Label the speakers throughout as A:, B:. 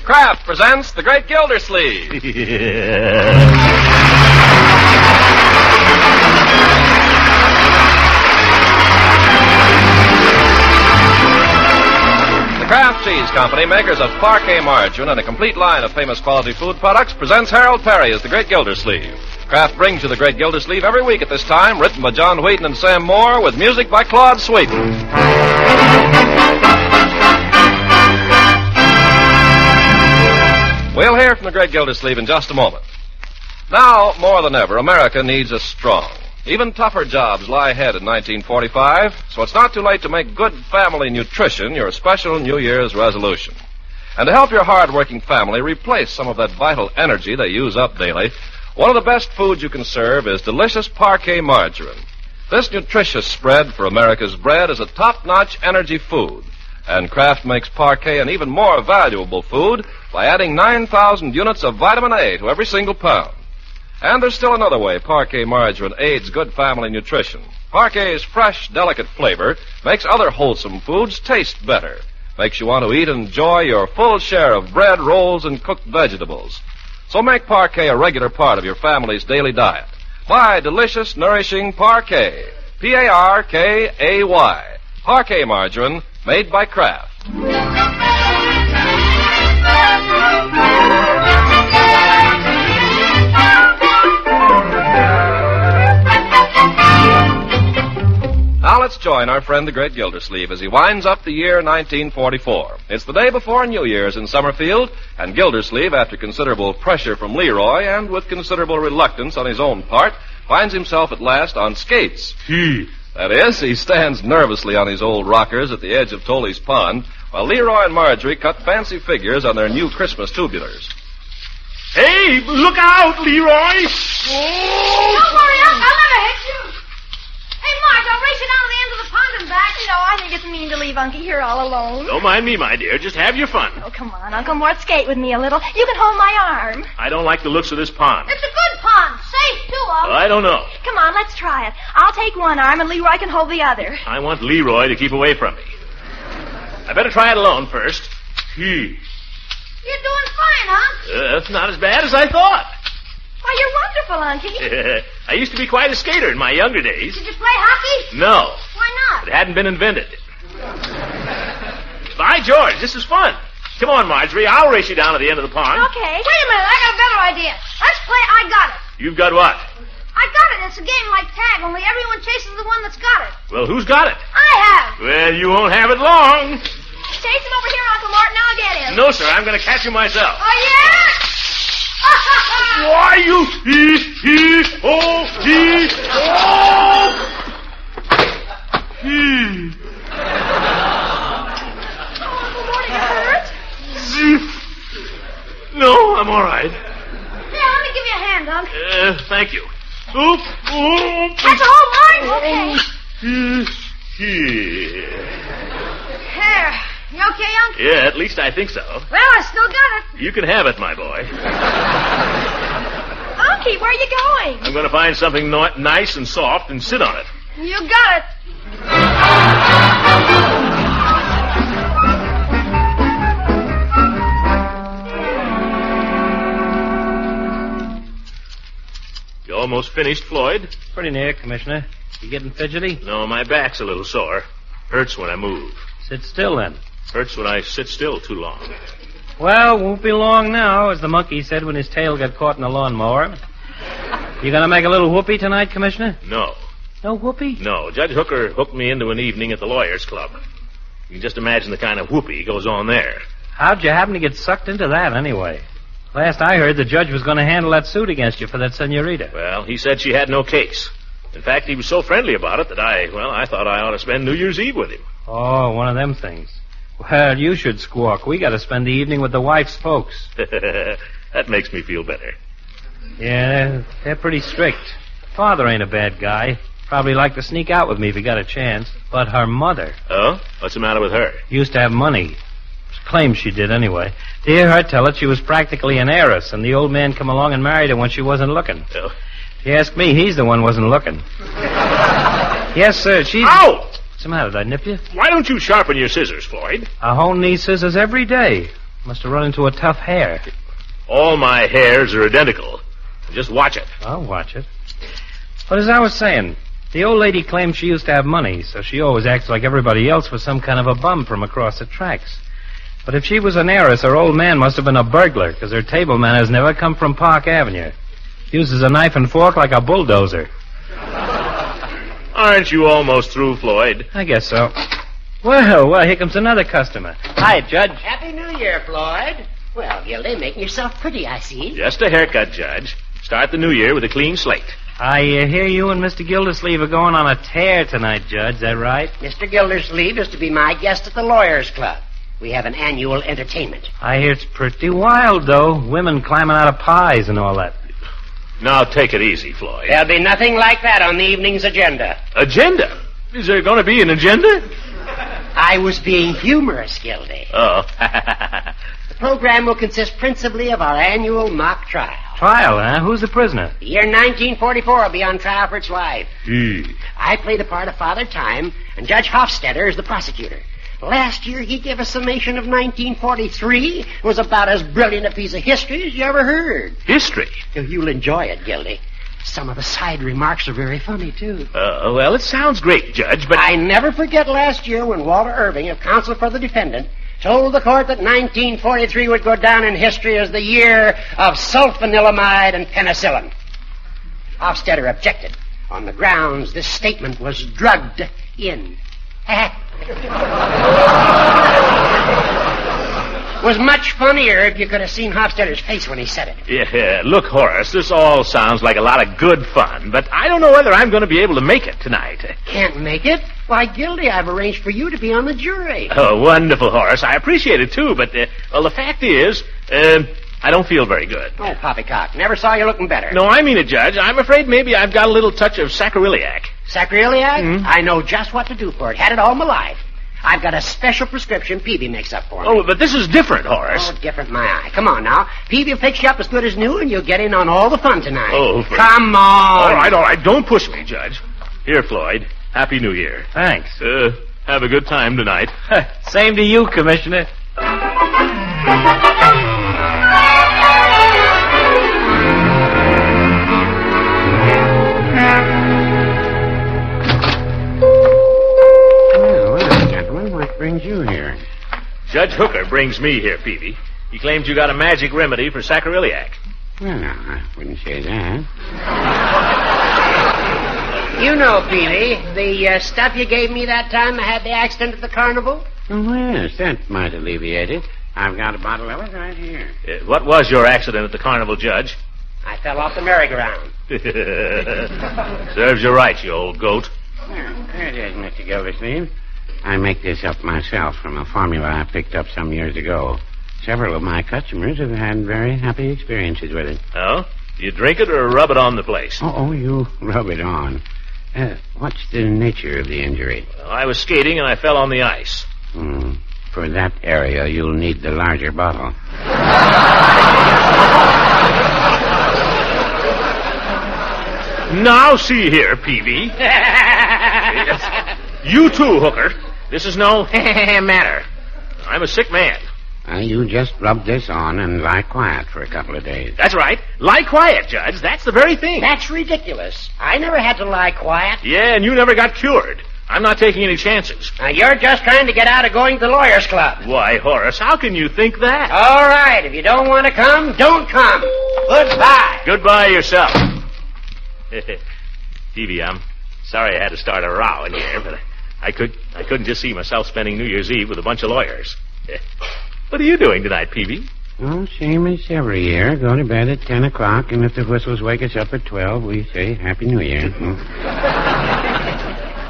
A: Kraft presents The Great Gildersleeve. The Kraft Cheese Company, makers of Parquet margarine and a complete line of famous quality food products, presents Harold Perry as The Great Gildersleeve. Kraft brings you The Great Gildersleeve every week at this time, written by John Wheaton and Sam Moore, with music by Claude Sweeten. We'll hear from the Great Gildersleeve in just a moment. Now, more than ever, America needs us strong. Even tougher jobs lie ahead in 1945, so it's not too late to make good family nutrition your special New Year's resolution. And to help your hard-working family replace some of that vital energy they use up daily, one of the best foods you can serve is delicious Parquet margarine. This nutritious spread for America's bread is a top-notch energy food. And Kraft makes Parquet an even more valuable food by adding 9,000 units of vitamin A to every single pound. And there's still another way Parquet margarine aids good family nutrition. Parquet's fresh, delicate flavor makes other wholesome foods taste better. Makes you want to eat and enjoy your full share of bread, rolls, and cooked vegetables. So make Parquet a regular part of your family's daily diet. Buy delicious, nourishing Parquet. Parkay. Parquet margarine made by Kraft. Now let's join our friend the Great Gildersleeve as he winds up the year 1944. It's the day before New Year's in Summerfield, and Gildersleeve, after considerable pressure from Leroy and with considerable reluctance on his own part, finds himself at last on skates. That is, he stands nervously on his old rockers at the edge of Toley's Pond, while Leroy and Marjorie cut fancy figures on their new Christmas tubulars.
B: Hey, look out, Leroy!
C: Oh. Don't worry, I'll never hit you. Hey, Marge, I'll race you down to the end of the pond and back. You know, I think it's mean to leave Unky here all alone.
B: Don't mind me, my dear. Just have your fun.
C: Oh, come on, Uncle Mort, skate with me a little. You can hold my arm.
B: I don't like the looks of this pond.
C: It's a good pond. Safe, too,
B: Well, I don't know.
C: Come on, let's try it. I'll take one arm and Leroy can hold the other.
B: I want Leroy to keep away from me. I better try it alone first.
C: You're doing fine, huh?
B: That's not as bad as I thought.
C: Why, you're wonderful, Unky.
B: I used to be quite a skater in my younger days.
C: Did you play hockey?
B: No.
C: Why not?
B: It hadn't been invented. By George, this is fun. Come on, Marjorie. I'll race you down to the end of the pond.
C: Okay. Wait a minute. I got a better idea. Let's play I Got It.
B: You've got what?
C: I got it. It's a game like tag, only everyone chases the one that's got it.
B: Well, who's got it?
C: I have.
B: Well, you won't have it long.
C: Chase him over here, Uncle Martin. I'll get him.
B: No, sir. I'm going to catch him myself.
C: Oh, yeah?
B: Why, you... Oh!
C: Uncle Martin, you hurt?
B: No, I'm all right.
C: Here, let me give you a hand, Unc.
B: Thank you. Oop.
C: That's a whole line?
B: Here.
C: Here. You okay, Unc?
B: Yeah, at least I think so.
C: Well, I still got it.
B: You can have it, my boy.
C: Unky, where are you going?
B: I'm going to find something nice and soft and sit on it.
C: You got it.
B: You almost finished, Floyd?
D: Pretty near, Commissioner. You getting fidgety?
B: No, my back's a little sore. Hurts when I move.
D: Sit still, then.
B: Hurts when I sit still too long.
D: Well, won't be long now, as the monkey said when his tail got caught in a lawnmower. You gonna make a little whoopee tonight, Commissioner?
B: No.
D: No whoopee?
B: No. Judge Hooker hooked me into an evening at the Lawyers Club. You can just imagine the kind of whoopee goes on there.
D: How'd you happen to get sucked into that, anyway? Last I heard, the judge was going to handle that suit against you for that senorita.
B: Well, he said she had no case. In fact, he was so friendly about it that I thought I ought to spend New Year's Eve with him.
D: Oh, one of them things. Well, you should squawk. We got to spend the evening with the wife's folks.
B: That makes me feel better.
D: Yeah, they're pretty strict. Father ain't a bad guy. Probably like to sneak out with me if he got a chance. But her mother...
B: Oh? What's the matter with her?
D: Used to have money. Claims she did, anyway. To hear her tell it, she was practically an heiress, and the old man come along and married her when she wasn't looking.
B: Oh.
D: If you ask me, he's the one wasn't looking. Yes, sir, she's...
B: Ow!
D: What's the matter? Did I nip you?
B: Why don't you sharpen your scissors, Floyd?
D: I hone these scissors every day. Must have run into a tough hair.
B: All my hairs are identical. Just watch it.
D: I'll watch it. But as I was saying, the old lady claims she used to have money, so she always acts like everybody else was some kind of a bum from across the tracks. But if she was an heiress, her old man must have been a burglar, because her table manners never come from Park Avenue. Uses a knife and fork like a bulldozer.
B: Aren't you almost through, Floyd?
D: I guess so. Well, here comes another customer. Hi, Judge.
E: Happy New Year, Floyd. Well, Gildy, making yourself pretty, I see.
B: Just a haircut, Judge. Start the new year with a clean slate.
D: I hear you and Mr. Gildersleeve are going on a tear tonight, Judge. Is that right?
E: Mr. Gildersleeve is to be my guest at the Lawyers Club. We have an annual entertainment.
D: I hear it's pretty wild, though. Women climbing out of pies and all that.
B: Now take it easy, Floyd.
E: There'll be nothing like that on the evening's agenda.
B: Agenda? Is there going to be an agenda?
E: I was being humorous, Gildy.
B: Oh.
E: The program will consist principally of our annual mock trial.
D: Trial, huh? Who's the prisoner?
E: The year 1944 will be on trial for its life. I play the part of Father Time, and Judge Hofstetter is the prosecutor. Last year, he gave a summation of 1943. It was about as brilliant a piece of history as you ever heard.
B: History?
E: You'll enjoy it, Gildy. Some of the side remarks are very funny, too.
B: Well, it sounds great, Judge, but...
E: I never forget last year when Walter Irving, of counsel for the defendant, told the court that 1943 would go down in history as the year of sulfanilamide and penicillin. Hofstetter objected on the grounds this statement was drugged in. Was much funnier if you could have seen Hofstetter's face when he said it.
B: Yeah, look, Horace, this all sounds like a lot of good fun, but I don't know whether I'm going to be able to make it tonight.
E: Can't make it? Why, Gildy, I've arranged for you to be on the jury.
B: Oh, wonderful, Horace. I appreciate it, too, but, well, the fact is, I don't feel very good.
E: Oh, poppycock. Never saw you looking better.
B: No, I mean it, Judge. I'm afraid maybe I've got a little touch of sacroiliac.
E: Sacroiliac?
B: Mm-hmm.
E: I know just what to do for it. Had it all my life. I've got a special prescription Peavy makes up for me.
B: Oh, but this is different, Horace.
E: Oh, different, my eye. Come on, now. Peavy will fix you up as good as new, and you'll get in on all the fun tonight.
B: Oh,
E: come on.
B: All right. Don't push me, Judge. Here, Floyd. Happy New Year.
D: Thanks.
B: Have a good time tonight.
D: Same to you, Commissioner.
F: What brings you here?
B: Judge Hooker brings me here, Peavy. He claims you got a magic remedy for sacroiliac.
F: Well, no, I wouldn't say that.
E: You know, Peavy, the stuff you gave me that time I had the accident at the carnival?
F: Oh, yes, that might alleviate it. I've got a bottle of it right here.
B: What was your accident at the carnival, Judge?
E: I fell off the merry-go-round.
B: Serves you right, you old goat.
F: There it is, Mr. Gildersleeve. I make this up myself from a formula I picked up some years ago. Several of my customers have had very happy experiences with it.
B: Oh? You drink it or rub it on the place?
F: Oh, you rub it on. What's the nature of the injury?
B: Well, I was skating and I fell on the ice.
F: For that area, you'll need the larger bottle.
B: Now see here, Peavy. You too, Hooker. This is no matter. I'm a sick man.
F: You just rub this on and lie quiet for a couple of days.
B: That's right. Lie quiet, Judge. That's the very thing.
E: That's ridiculous. I never had to lie quiet.
B: Yeah, and you never got cured. I'm not taking any chances.
E: Now, you're just trying to get out of going to the Lawyers Club.
B: Why, Horace, how can you think that?
E: All right. If you don't want to come, don't come. Goodbye.
B: Goodbye yourself. Peavy, I'm sorry I had to start a row in here, but I couldn't just see myself spending New Year's Eve with a bunch of lawyers. What are you doing tonight, Peavy?
F: Oh, same as every year. Go to bed at 10 o'clock, and if the whistles wake us up at 12, we say Happy New Year.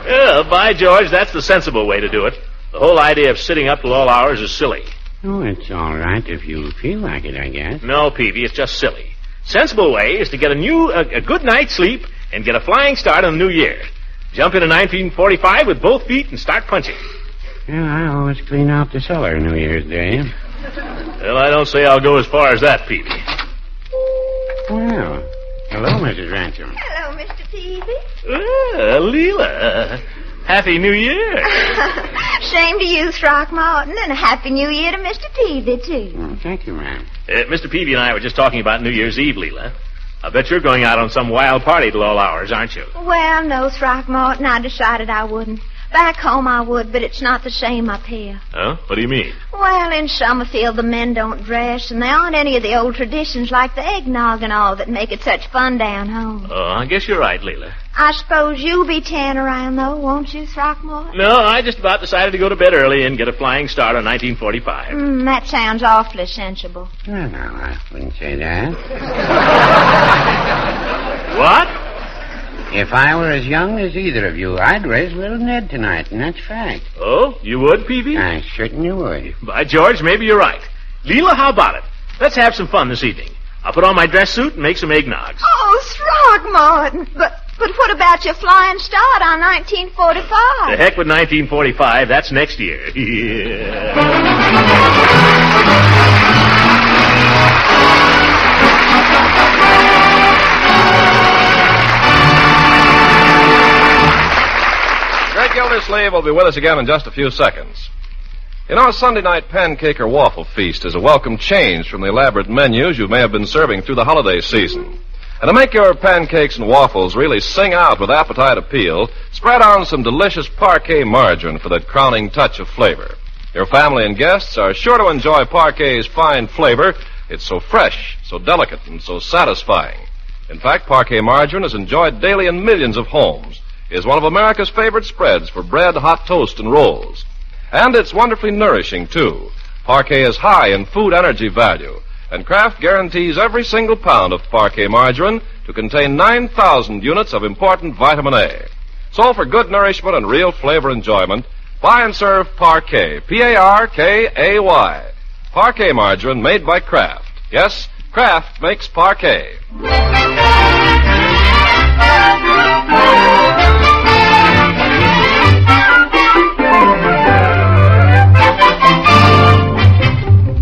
B: Well, by George, that's the sensible way to do it. The whole idea of sitting up till all hours is silly.
F: Oh, it's all right if you feel like it, I guess.
B: No, Peavy, it's just silly. Sensible way is to get a good night's sleep and get a flying start on the new year. Jump into 1945 with both feet and start punching.
F: Yeah, I always clean out the cellar New Year's Day.
B: Well, I don't say I'll go as far as that, Peavy.
F: Well, hello, Mrs. Ransom.
C: Hello, Mr. Peavy.
B: Leela. Happy New Year.
C: Same to you, Throckmorton, and a Happy New Year to Mr. Peavy, too.
F: Thank you, ma'am.
B: Mr. Peavy and I were just talking about New Year's Eve, Leela. I bet you're going out on some wild party till all hours, aren't you?
C: Well, no, Throckmorton, I decided I wouldn't. Back home I would, but it's not the same up here.
B: Huh? What do you mean?
C: Well, in Summerfield the men don't dress, and there aren't any of the old traditions like the eggnog and all that make it such fun down home.
B: Oh, I guess you're right, Leela.
C: I suppose you'll be tearing around, though, won't you, Throckmorton?
B: No, I just about decided to go to bed early and get a flying start on 1945.
C: That sounds awfully sensible.
F: No, I wouldn't say that.
B: What?
F: If I were as young as either of you, I'd raise little Ned tonight, and that's fact.
B: Oh, you would, Peavy?
F: I certainly would.
B: By George, maybe you're right. Leela, how about it? Let's have some fun this evening. I'll put on my dress suit and make some eggnogs.
C: Oh, Throckmorton, but what about your flying start on 1945?
B: The heck with 1945. That's next year. Yeah.
A: Great Gildersleeve will be with us again in just a few seconds. You know, a Sunday night pancake or waffle feast is a welcome change from the elaborate menus you may have been serving through the holiday season. And to make your pancakes and waffles really sing out with appetite appeal, spread on some delicious parquet margarine for that crowning touch of flavor. Your family and guests are sure to enjoy parquet's fine flavor. It's so fresh, so delicate, and so satisfying. In fact, parquet margarine is enjoyed daily in millions of homes. It is one of America's favorite spreads for bread, hot toast, and rolls. And it's wonderfully nourishing, too. Parquet is high in food energy value, and Kraft guarantees every single pound of parquet margarine to contain 9,000 units of important vitamin A. So for good nourishment and real flavor enjoyment, buy and serve Parquet, P-A-R-K-A-Y. Parquet margarine made by Kraft. Yes, Kraft makes Parquet.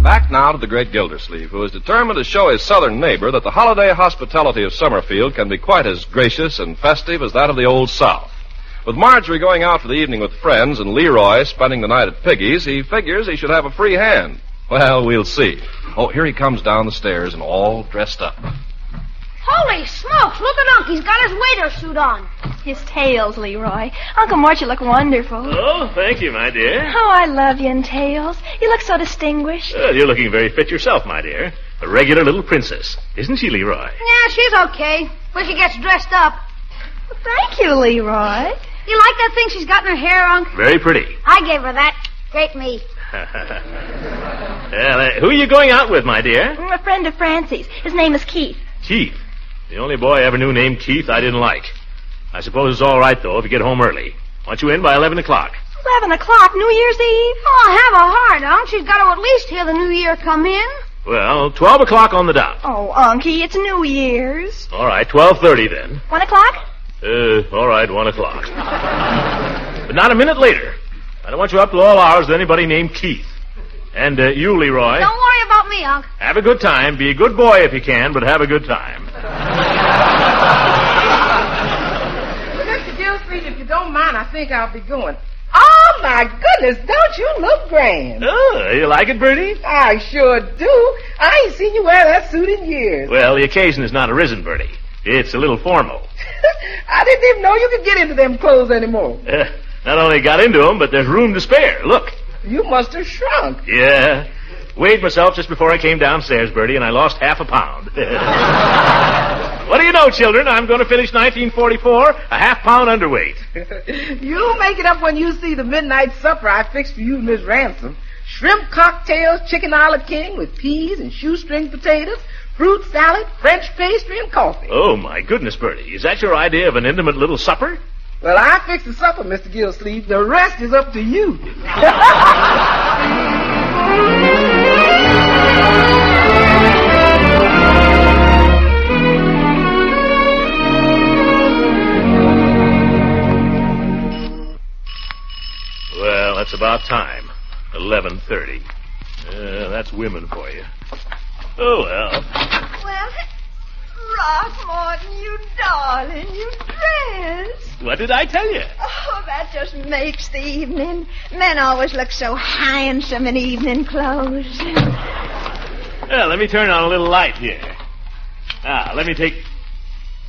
A: Back now to the great Gildersleeve, who is determined to show his southern neighbor that the holiday hospitality of Summerfield can be quite as gracious and festive as that of the Old South. With Marjorie going out for the evening with friends and Leroy spending the night at Piggy's, he figures he should have a free hand. Well, we'll see. Oh, here he comes down the stairs and all dressed up.
C: Holy smokes, look at Unc. He's got his waiter suit on. His tails, Leroy. Uncle Mort, you look wonderful.
B: Oh, thank you, my dear.
C: Oh, I love you in tails. You look so distinguished.
B: Well, you're looking very fit yourself, my dear. A regular little princess. Isn't she, Leroy?
C: Yeah, she's okay. When she gets dressed up. Well, thank you, Leroy. You like that thing she's got in her hair, Unc?
B: Very pretty.
C: I gave her that. Great me.
B: Well, who are you going out with, my dear?
C: A friend of Francie's. His name is Keith.
B: Keith. The only boy I ever knew named Keith I didn't like. I suppose it's all right, though, if you get home early. Want you in by 11 o'clock.
C: 11 o'clock, New Year's Eve? Oh, have a heart, Unc. She's got to at least hear the New Year come in.
B: Well, 12 o'clock on the dot.
C: Oh, Unky, it's New Year's.
B: All right, 12:30 then.
C: 1 o'clock?
B: All right, 1 o'clock. But not a minute later. I don't want you up till all hours with anybody named Keith. And you, Leroy.
C: Don't worry about me, Unc.
B: Have a good time. Be a good boy if you can, but have a good time.
G: Mr. Gildersleeve, if you don't mind, I think I'll be going. Oh, my goodness, don't you look grand?
B: Oh, you like it, Bertie?
G: I sure do. I ain't seen you wear that suit in years.
B: Well, the occasion has not arisen, Bertie. It's a little formal.
G: I didn't even know you could get into them clothes anymore.
B: Not only got into them, but there's room to spare. Look.
G: You must have shrunk.
B: Yeah. Weighed myself just before I came downstairs, Bertie, and I lost half a pound. What do you know, children? I'm going to finish 1944 a half-pound underweight.
G: You'll make it up when you see the midnight supper I fixed for you and Miss Ransom. Shrimp cocktails, chicken a la king with peas and shoestring potatoes, fruit salad, French pastry, and coffee.
B: Oh, my goodness, Bertie. Is that your idea of an intimate little supper?
G: Well, I fixed the supper, Mr. Gildersleeve. The rest is up to you.
B: Well, that's about time. 11:30. That's women for you. Oh, well.
C: Well, Throckmorton, you darling, you dress.
B: What did I tell you?
C: Oh, that just makes the evening. Men always look so handsome in evening clothes.
B: Well, let me turn on a little light here. Let me take...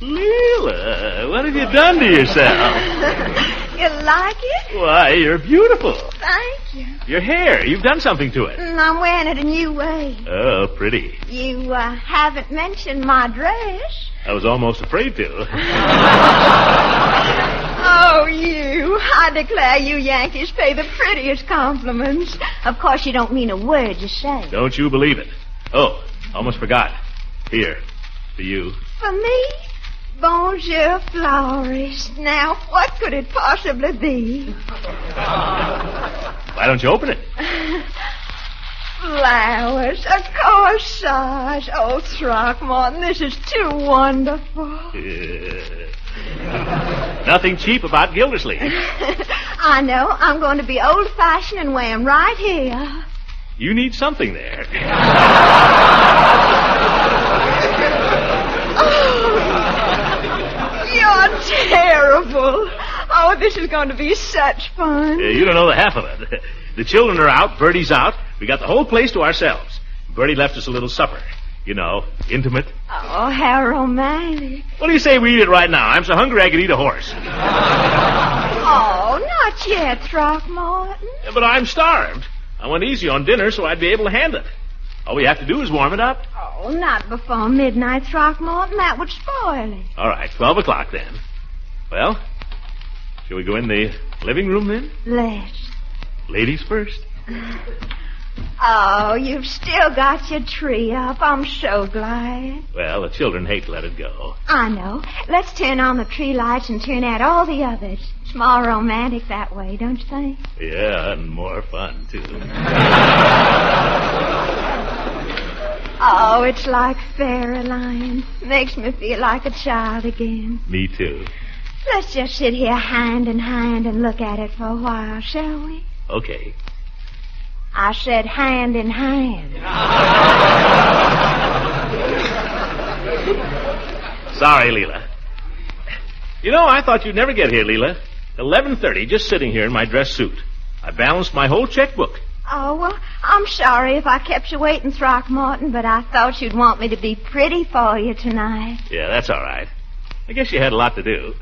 B: Leela, what have you done to yourself?
C: You like it?
B: Why, you're beautiful.
C: Thank you.
B: Your hair, you've done something to it.
C: I'm wearing it a new way.
B: Oh, pretty.
C: You haven't mentioned my dress.
B: I was almost afraid to.
C: Oh, you. I declare you Yankees pay the prettiest compliments. Of course, you don't mean a word you say.
B: Don't you believe it. Oh, almost forgot. Here, for you.
C: For me? Bonjour, florist. Now, what could it possibly be?
B: Why don't you open it?
C: Flowers, a corsage. Oh, Throckmorton, this is too wonderful.
B: Nothing cheap about Gildersleeve.
C: I know. I'm going to be old-fashioned and wear 'em right here.
B: You need something there.
C: You're terrible. Oh, this is going to be such fun.
B: You don't know the half of it. The children are out. Bertie's out. We got the whole place to ourselves. Bertie left us a little supper. You know, intimate.
C: Oh, how romantic.
B: What do you say we eat it right now? I'm so hungry I could eat a horse.
C: Oh, not yet, Throckmorton.
B: Yeah, but I'm starved. I went easy on dinner so I'd be able to hand it. All we have to do is warm it up.
C: Oh, not before midnight, Throckmorton. That would spoil it.
B: All right, 12 o'clock then. Well, shall we go in the living room then?
C: Let's.
B: Ladies first.
C: Oh, you've still got your tree up. I'm so glad.
B: Well, the children hate to let it go.
C: I know. Let's turn on the tree lights and turn out all the others. It's more romantic that way, don't you think?
B: Yeah, and more fun, too.
C: Oh, it's like fairyland. Makes me feel like a child again.
B: Me, too.
C: Let's just sit here hand in hand and look at it for a while, shall we?
B: Okay.
C: I said hand in hand.
B: Sorry, Leela. You know, I thought you'd never get here, Leela. 11:30, just sitting here in my dress suit. I balanced my whole checkbook.
C: Oh, well, I'm sorry if I kept you waiting, Throckmorton, but I thought you'd want me to be pretty for you tonight.
B: Yeah, that's all right. I guess you had a lot to do.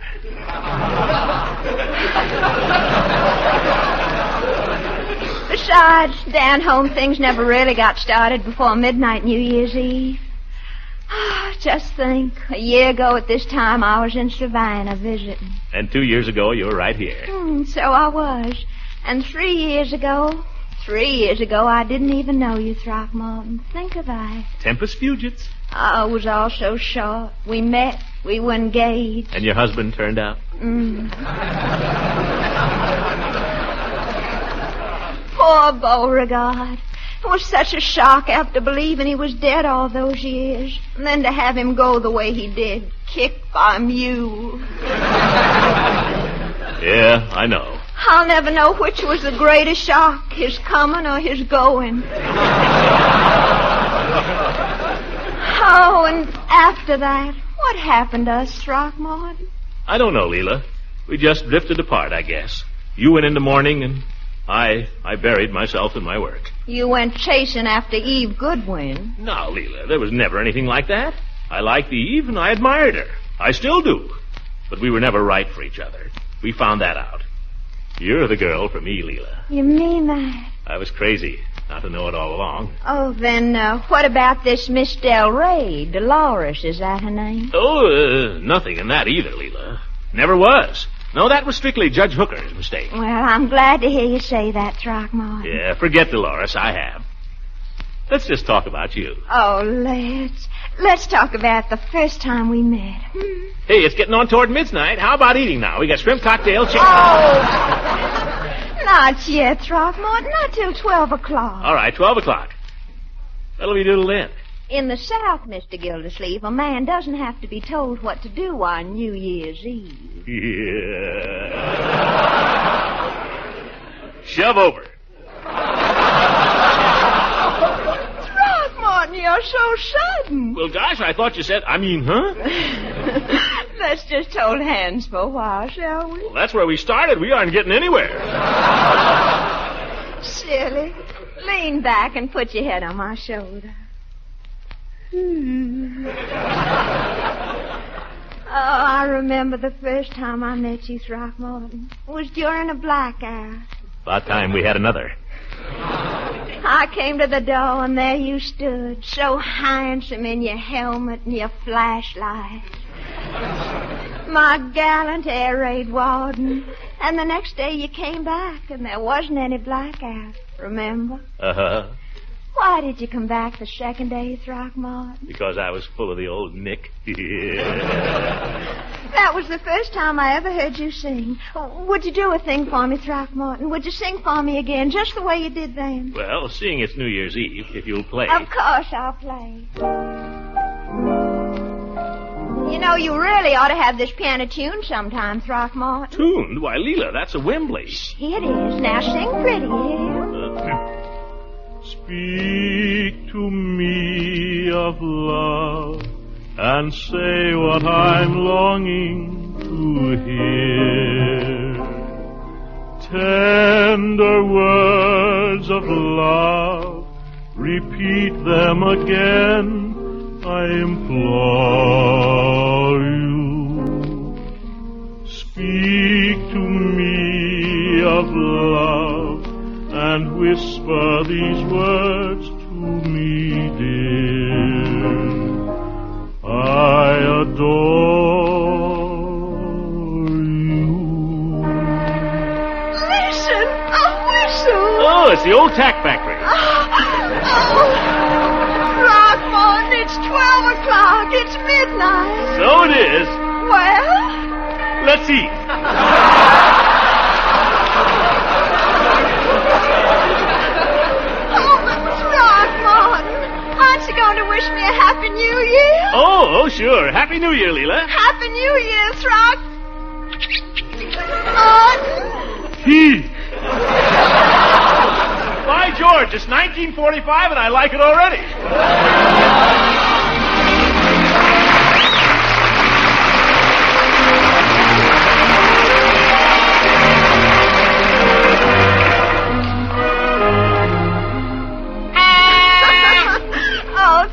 C: Besides, down home things never really got started before midnight New Year's Eve. Just think, a year ago at this time I was in Savannah visiting.
B: And 2 years ago, you were right here.
C: So I was. And 3 years ago, I didn't even know you, Throckmorton. Think of that.
B: Tempus fugits.
C: Oh, it was all so short. We met, we were engaged.
B: And your husband turned out?
C: Poor Beauregard. It was such a shock after believing he was dead all those years. And then to have him go the way he did, kicked by a mule.
B: Yeah, I know.
C: I'll never know which was the greatest shock, his coming or his going. Oh, and after that, what happened to us, Throckmorton?
B: I don't know, Leela. We just drifted apart, I guess. You went in the morning, and I buried myself in my work.
C: You went chasing after Eve Goodwin.
B: No, Leela, there was never anything like that. I liked Eve, and I admired her. I still do. But we were never right for each other. We found that out. You're the girl for me, Leela.
C: You mean that?
B: I was crazy not to know it all along.
C: Oh, then what about this Miss Del Rey? Dolores, is that her name?
B: Oh, nothing in that either, Leela. Never was. No, that was strictly Judge Hooker's mistake.
C: Well, I'm glad to hear you say that, Throckmorton.
B: Yeah, forget Dolores. I have. Let's just talk about you.
C: Oh, let's talk about the first time we met.
B: Hey, it's getting on toward midnight. How about eating now? We got shrimp cocktail, chicken.
C: Oh, not yet, Throckmorton. Not till 12 o'clock.
B: All right, 12 o'clock. What'll we do then?
C: In the South, Mr. Gildersleeve, a man doesn't have to be told what to do on New Year's Eve.
B: Yeah. Shove over.
C: Throckmorton, you're so sudden?
B: Well, gosh, I thought you said, huh?
C: Let's just hold hands for a while, shall we?
B: Well, that's where we started. We aren't getting anywhere.
C: Silly. Lean back and put your head on my shoulder. Oh, I remember the first time I met you, Throckmorton. It was during a blackout.
B: About time we had another.
C: I came to the door, and there you stood, so handsome in your helmet and your flashlight. My gallant air raid warden. And the next day you came back, and there wasn't any blackout, remember?
B: Uh-huh.
C: Why did you come back the second day, Throckmorton?
B: Because I was full of the old Nick.
C: That was the first time I ever heard you sing. Would you do a thing for me, Throckmorton? Would you sing for me again, just the way you did then?
B: Well, seeing it's New Year's Eve, if you'll play.
C: Of course I'll play. You know, you really ought to have this piano tuned sometime, Throckmorton.
B: Tuned? Why, Leela, that's a Wembley.
C: It is. Now sing pretty, yeah?
H: Speak to me of love and say what I'm longing to hear. Tender words of love, repeat them again, I implore you. Speak to me of love and whisper these words to me, dear. I adore you.
C: Listen, a whistle.
B: Oh, it's the old tack factory.
C: Throckmorton, it's 12 o'clock. It's midnight.
B: So it is.
C: Well?
B: Let's eat.
C: Aren't you going to wish me a Happy New Year?
B: Oh, sure. Happy New Year, Leela.
C: Happy New Year,
B: He. By George, it's 1945 and I like it already.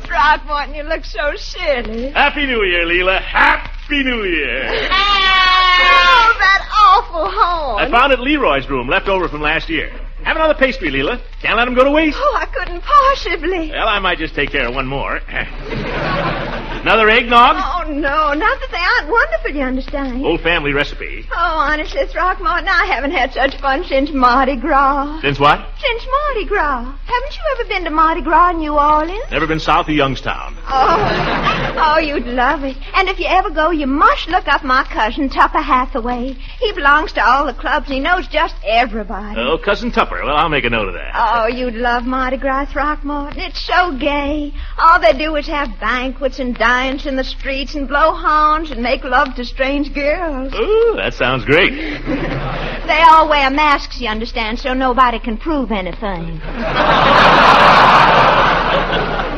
C: Throckmorton, you look so silly.
B: Happy New Year, Leela. Happy New Year.
C: Oh, that awful horn.
B: I found it in Leroy's room, left over from last year. Have another pastry, Leela. Can't let him go to waste.
C: Oh, I couldn't possibly.
B: Well, I might just take care of one more. Another eggnog?
C: Oh, no. Not that they aren't wonderful, you understand.
B: Old family recipe.
C: Oh, honestly, Throckmorton, I haven't had such fun since Mardi Gras.
B: Since what?
C: Since Mardi Gras. Haven't you ever been to Mardi Gras in New Orleans?
B: Never been south of Youngstown.
C: Oh, you'd love it. And if you ever go, you must look up my cousin, Tupper Hathaway. He belongs to all the clubs, and he knows just everybody.
B: Oh, Cousin Tupper. Well, I'll make a note of that.
C: Oh, you'd love Mardi Gras, Throckmorton. It's so gay. All they do is have banquets and dance in the streets and blow horns and make love to strange girls.
B: Ooh, that sounds great.
C: They all wear masks, you understand, so nobody can prove anything.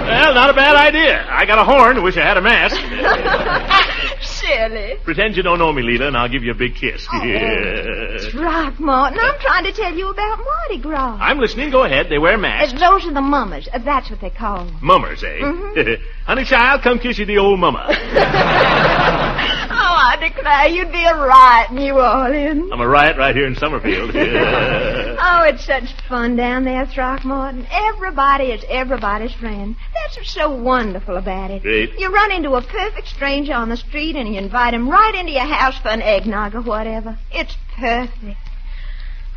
B: Well, not a bad idea. I got a horn. Wish I had a mask.
C: Silly.
B: Pretend you don't know me, Leela, and I'll give you a big kiss.
C: Throckmorton, I'm trying to tell you about Mardi Gras.
B: I'm listening. Go ahead. They wear masks.
C: Those are the mummers. That's what they call them.
B: Mummers, eh?
C: Mm-hmm.
B: Honey child, come kiss you the old mummer.
C: Oh, I declare you'd be a riot in New Orleans.
B: I'm a riot right here in Summerfield.
C: Oh, it's such fun down there, Throckmorton. Everybody is everybody's friend. That's what's so wonderful about it.
B: Great.
C: You run into a perfect stranger on the street and you invite him right into your house for an eggnog or whatever. It's perfect.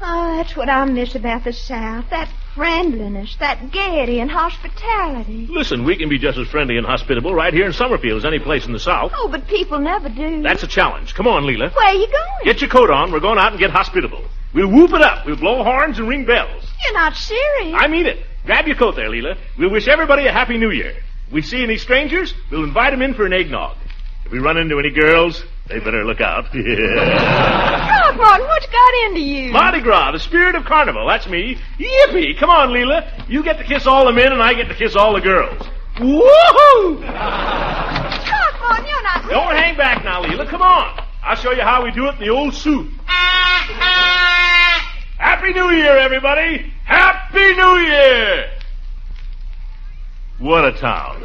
C: Oh, that's what I miss about the South. That friendliness, that gaiety and hospitality.
B: Listen, we can be just as friendly and hospitable right here in Summerfield as any place in the South.
C: Oh, but people never do.
B: That's a challenge. Come on, Leela.
C: Where are you going?
B: Get your coat on. We're going out and get hospitable. We'll whoop it up. We'll blow horns and ring bells.
C: You're not serious.
B: I mean it. Grab your coat there, Leela. We'll wish everybody a Happy New Year. If we see any strangers, we'll invite them in for an eggnog. If we run into any girls, they better look out.
C: Throckmorton, what's got into you?
B: Mardi Gras, the spirit of carnival. That's me. Yippee! Come on, Leela. You get to kiss all the men, and I get to kiss all the girls. Woohoo!
C: Throckmorton, you're not...
B: Don't hang back now, Leela. Come on. I'll show you how we do it in the old suit. Happy New Year, everybody! Happy New Year! What a town.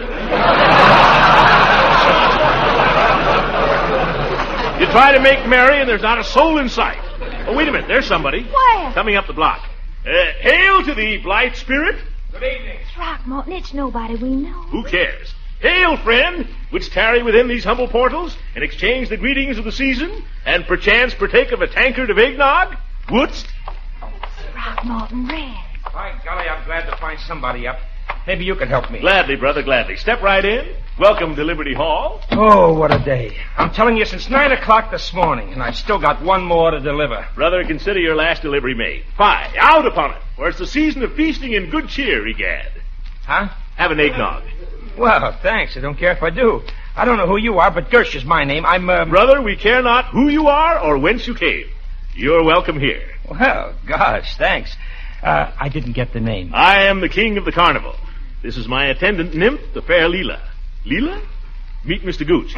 B: You try to make merry and there's not a soul in sight. Oh, wait a minute. There's somebody.
C: Where?
B: Coming up the block. Hail to thee, blithe spirit.
H: Good evening.
C: Throckmorton, it's nobody we know.
B: Who cares? Hail, friend, which tarry within these humble portals and exchange the greetings of the season and perchance partake of a tankard of eggnog? Wouldst?
C: Throckmorton Red.
I: By golly, I'm glad to find somebody up. Maybe you can help me.
B: Gladly, brother, gladly. Step right in. Welcome to Liberty Hall.
I: Oh, what a day. I'm telling you, since 9 o'clock this morning, and I've still got one more to deliver.
B: Brother, consider your last delivery made. Fie, out upon it, for it's the season of feasting and good cheer, egad.
I: Huh?
B: Have an eggnog.
I: Well, thanks. I don't care if I do. I don't know who you are, but Gersh is my name. I'm,
B: Brother, we care not who you are or whence you came. You're welcome here.
I: Well, gosh, thanks. I didn't get the name.
B: I am the king of the carnival. This is my attendant nymph, the fair Leela. Leela? Meet Mr. Gersh.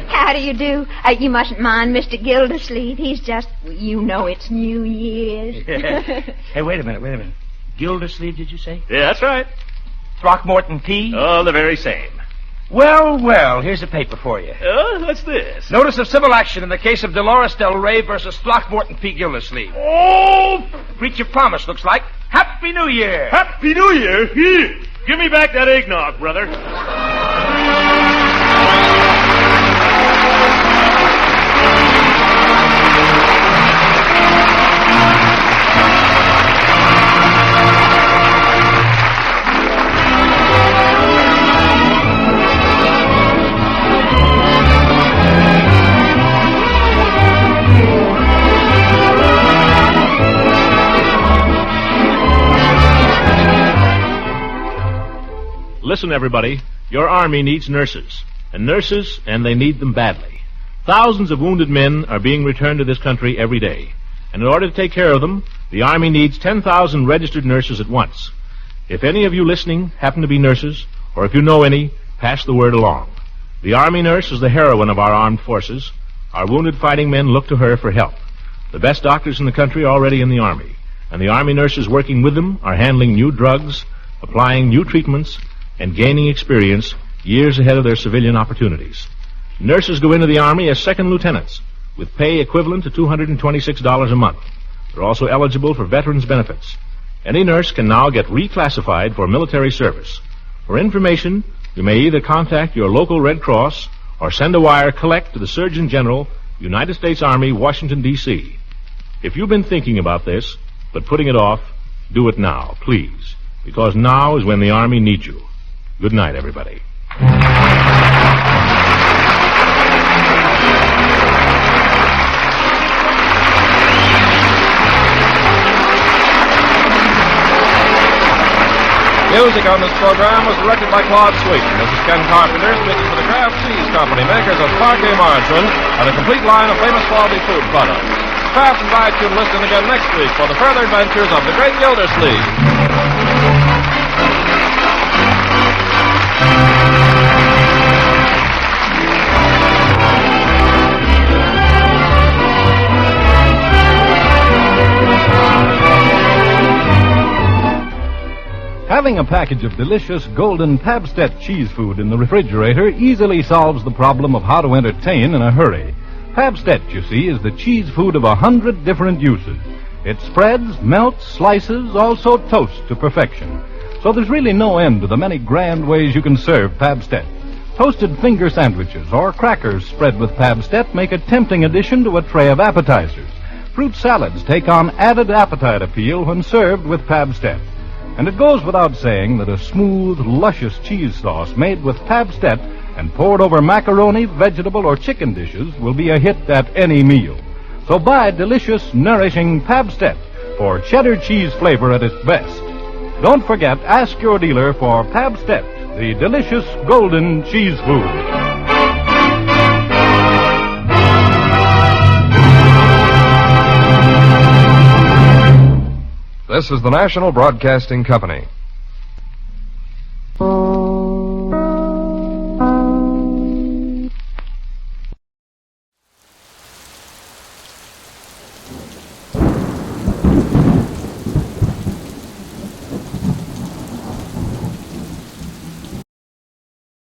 C: How do you do? You mustn't mind Mr. Gildersleeve. He's just, you know it's New Year's.
I: Hey, wait a minute. Gildersleeve, did you say?
B: Yeah, that's right.
I: Throckmorton P?
B: Oh, the very same.
I: Well, here's a paper for you.
B: What's this?
I: Notice of civil action in the case of Dolores Del Rey versus Throckmorton P. Gildersleeve.
B: Oh!
I: Breach of promise, looks like. Happy New Year!
B: Happy New Year? Here, give me back that eggnog, brother. Listen, everybody. Your army needs nurses. And they need them badly. Thousands of wounded men are being returned to this country every day. And in order to take care of them, the Army needs 10,000 registered nurses at once. If any of you listening happen to be nurses, or if you know any, pass the word along. The Army nurse is the heroine of our armed forces. Our wounded fighting men look to her for help. The best doctors in the country are already in the Army. And the Army nurses working with them are handling new drugs, applying new treatments, and gaining experience years ahead of their civilian opportunities. Nurses go into the Army as second lieutenants, with pay equivalent to $226 a month. They're also eligible for veterans benefits. Any nurse can now get reclassified for military service. For information, you may either contact your local Red Cross or send a wire collect to the Surgeon General, United States Army, Washington, D.C. If you've been thinking about this, but putting it off, do it now, please, because now is when the Army needs you. Good night, everybody.
A: Music on this program was directed by Claude Sweet. This is Ken Carpenter speaking for the Kraft Cheese Company, makers of Parquet margarine and a complete line of famous quality food products. Kraft invites you to listen again next week for the further adventures of the great Gildersleeve.
J: Having a package of delicious golden Pabstet cheese food in the refrigerator easily solves the problem of how to entertain in a hurry. Pabstet, you see, is the cheese food of 100 different uses. It spreads, melts, slices, also toasts to perfection. So there's really no end to the many grand ways you can serve Pabstet. Toasted finger sandwiches or crackers spread with Pabstet make a tempting addition to a tray of appetizers. Fruit salads take on added appetite appeal when served with Pabstet. And it goes without saying that a smooth, luscious cheese sauce made with Pabstet and poured over macaroni, vegetable, or chicken dishes will be a hit at any meal. So buy delicious, nourishing Pabstet for cheddar cheese flavor at its best. Don't forget, ask your dealer for Pabstet, the delicious golden cheese food.
K: This is the National Broadcasting Company.